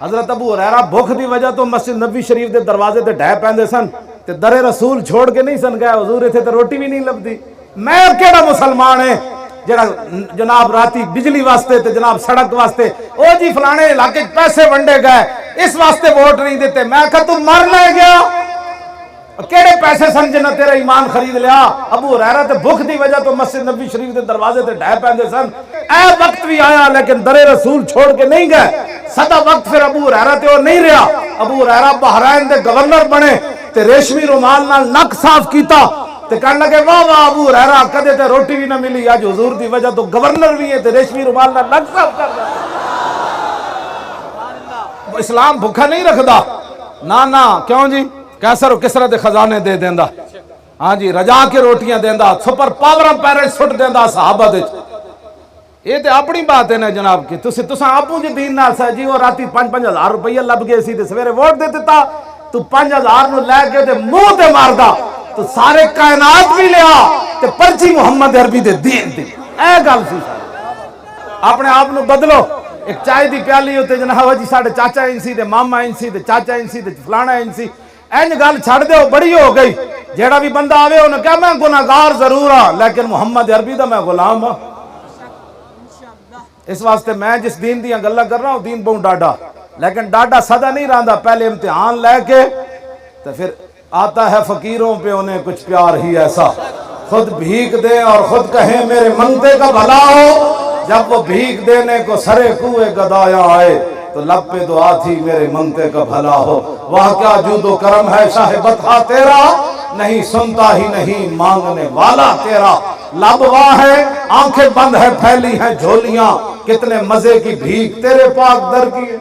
حضرت ابو ہریرہ بھوک دی وجہ تو مسجد نبی شریف دے دروازے تے ڈھے پیندے سن تے در رسول چھوڑ کے نہیں سن گئے حضور ایتھے تے روٹی بھی نہیں لبدی. میں کیڑا مسلمان ہے جڑا جناب راتی بجلی واسطے تے جناب سڑک واسطے او جی فلانے علاقے پیسے ونڈے گئے اس واسطے ووٹ نہیں دیتے. میں کہا تو مر لے گیا کیڑے پیسے سن جنہ تیرا ایمان خرید لیا. ابو ہریرہ تے بھوک دی وجہ تو مسجد نبی شریف دے دروازے تے ڈھے پیندے سن. اے وقت بھی آیا لیکن در رسول چھوڑ کے نہیں گئے. سدا وقت پھر ابو ہریرہ تے اور نہیں رہا. ابو ہریرہ بحرین دے گورنر بنے تے ریشمی رومال نال نک صاف کیتا تے کہنے لگے واہ واہ ابو ہریرہ کدے تے روٹی بھی نہ ملی اج حضور دی وجہ تو گورنر بھی ہے تے ریشمی رومال نال نک صاف کر دے. اسلام بھوکا نہیں رکھدا نا کیوں جی کیسر و کسرا دے خزانے دے دیندا ہاں جی رجا کے روٹیاں دیندا سپر پاوراں پیرے سٹ دیندا صحابہ دے. یہ تے اپنی بات ہے نا جناب کی تساں آپوں جی دین نال سا جی وہ راتی 5,000 روپیہ لب گئے سی تے سویرے ووٹ دے دیتا تو 5,000 نو لے کے تے منہ تے ماردا تو سارے کائنات بھی لیا تے پرچی محمد عربی دے دین دی. اے گل سی اپنے آپ نو بدلو. ایک چائے دی پیالی ہوتے جناب جی ساڑھے چاچا انسی تے ماما انسی تے چاچا انسی تے فلانا انسی این گل چھڑ دے بڑی ہو گئی. جیڑا بھی بندہ آوے انہوں کہا میں گناہگار ضرور ہاں لیکن محمد عربی دا میں غلام ہاں. اس واسطے میں جس دین دیاں گلہ کر رہا ہوں دین بہت ڈاڈا لیکن ڈاڈا صدا نہیں رہندا. پہلے امتحان لے کے تو پھر آتا ہے فقیروں پہ انہیں کچھ پیار ہی ایسا خود بھیک دیں اور خود کہیں میرے منگتے کا بھلا ہو. جب وہ بھیک دینے کو سرے کوئے گدایا آئے تو لب پہ دعا تھی میرے منگتے کا بھلا ہو. وہاں کیا جود و کرم ہے شاہ بطحہ تیرا نہیں سنتا ہی نہیں مانگنے والا تیرا. لب واہ ہے آنکھیں بند ہے پھیلی ہیں جھولیاں کتنے مزے کی بھیک تیرے پاک در کی ہے.